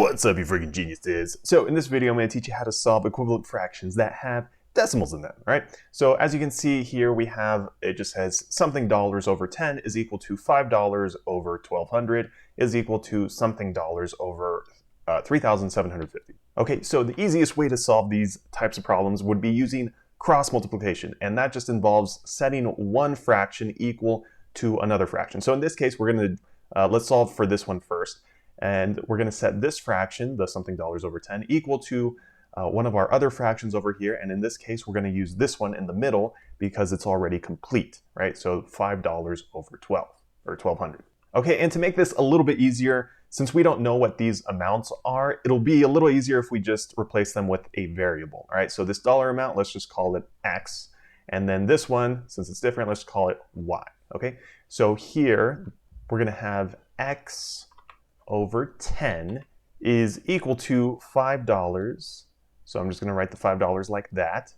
What's up, you freaking geniuses? So in this video, I'm going to teach you how to solve equivalent fractions that have decimals in them, right? So as you can see here, it just says something dollars over 10 is equal to $5 over 1200 is equal to something dollars over 3,750. Okay, so the easiest way to solve these types of problems would be using cross multiplication, and that just involves setting one fraction equal to another fraction. So in this case, we're going to, let's solve for this one first. And we're going to set this fraction, the something dollars over 10, equal to one of our other fractions over here. And in this case, we're going to use this one in the middle because it's already complete, right? So $5 over 12, or 1200. Okay, and to make this a little bit easier, since we don't know what these amounts are, it'll be a little easier if we just replace them with a variable, all right? So this dollar amount, let's just call it X. And then this one, since it's different, let's call it Y, okay? So here, we're going to have X over 10 is equal to $5. So I'm just going to write the $5 like that,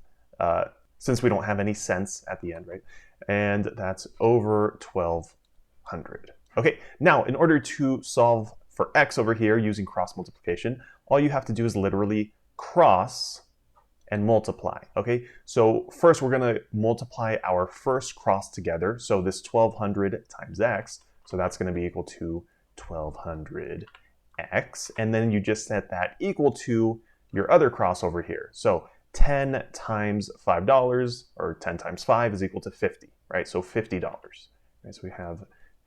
since we don't have any cents at the end, right? And that's over 1200. Okay, now in order to solve for X over here using cross multiplication, all you have to do is literally cross and multiply, okay? So first we're going to multiply our first cross together. So this 1200 times X, so that's going to be equal to 1200x, and then you just set that equal to your other cross over here. So 10 times $5, or 10 times 5 is equal to 50, right? So $50, right? So we have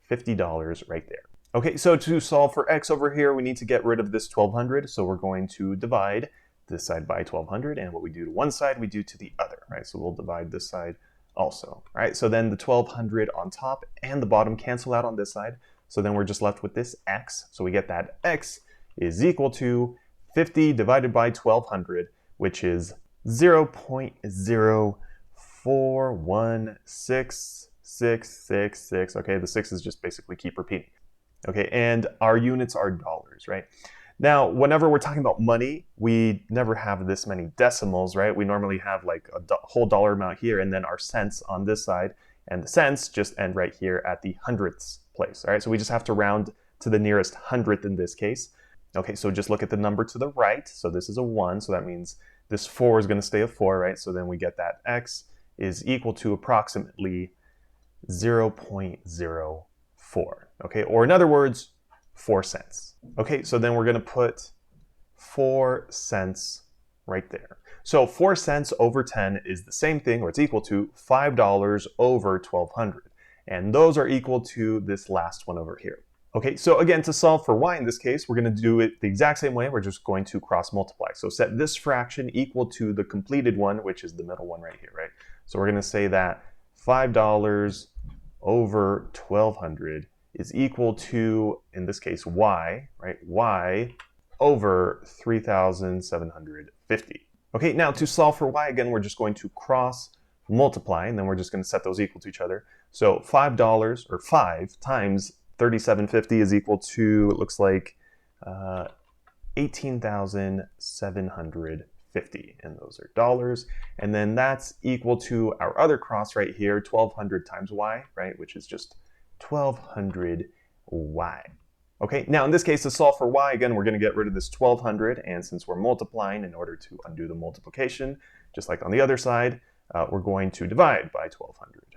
$50 right there. Okay, so to solve for x over here, we need to get rid of this 1200, so we're going to divide this side by 1200, and what we do to one side, we do to the other, right? So we'll divide this side also, right? So then the 1200 on top and the bottom cancel out on this side. So then we're just left with this x. So we get that x is equal to 50 divided by 1200, which is 0.04166666. Okay, the sixes just basically keep repeating. Okay, and our units are dollars, right? Now, whenever we're talking about money, we never have this many decimals, right? We normally have like a whole dollar amount here and then our cents on this side, and the cents just end right here at the hundredths place, all right? So we just have to round to the nearest hundredth in this case. Okay, so just look at the number to the right. So this is a 1, so that means this 4 is going to stay a 4, right? So then we get that x is equal to approximately 0.04, okay? Or in other words, 4 cents. Okay, so then we're going to put 4 cents right there. So 4 cents over 10 is the same thing, or it's equal to $5 over 1200. And those are equal to this last one over here. Okay, so again, to solve for y in this case, we're going to do it the exact same way. We're just going to cross multiply. So set this fraction equal to the completed one, which is the middle one right here, right? So we're going to say that $5 over 1200 is equal to, in this case, y, right? Y over 3,750. Okay, now to solve for y, again, we're just going to cross multiply, and then we're just going to set those equal to each other. So $5, or 5 times 3,750 is equal to, it looks like 18,750, and those are dollars. And then that's equal to our other cross right here, 1,200 times y, right, which is just 1,200y. Okay, now in this case, to solve for y, again, we're going to get rid of this 1,200, and since we're multiplying, in order to undo the multiplication, just like on the other side, we're going to divide by 1,200,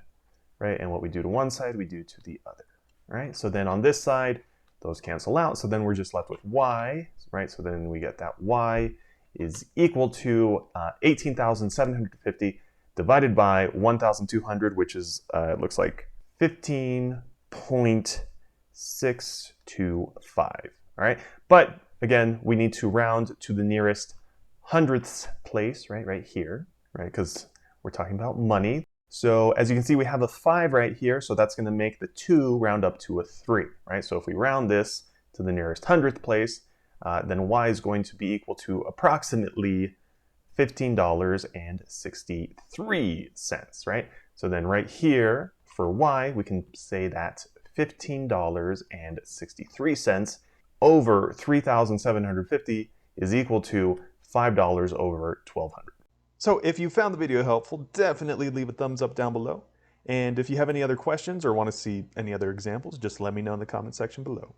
right? And what we do to one side, we do to the other, right? So then on this side, those cancel out, so then we're just left with y, right? So then we get that y is equal to 18,750 divided by 1,200, which is, it looks like 15.625, all right? But again, we need to round to the nearest hundredths place, right here, right? Because we're talking about money. So as you can see, we have a 5 right here, so that's going to make the 2 round up to a 3, right? So if we round this to the nearest hundredth place, then y is going to be equal to approximately $15.63, right? So then right here, for y, we can say that $15.63 over 3,750 is equal to $5 over 1,200. So if you found the video helpful, definitely leave a thumbs up down below. And if you have any other questions or want to see any other examples, just let me know in the comment section below.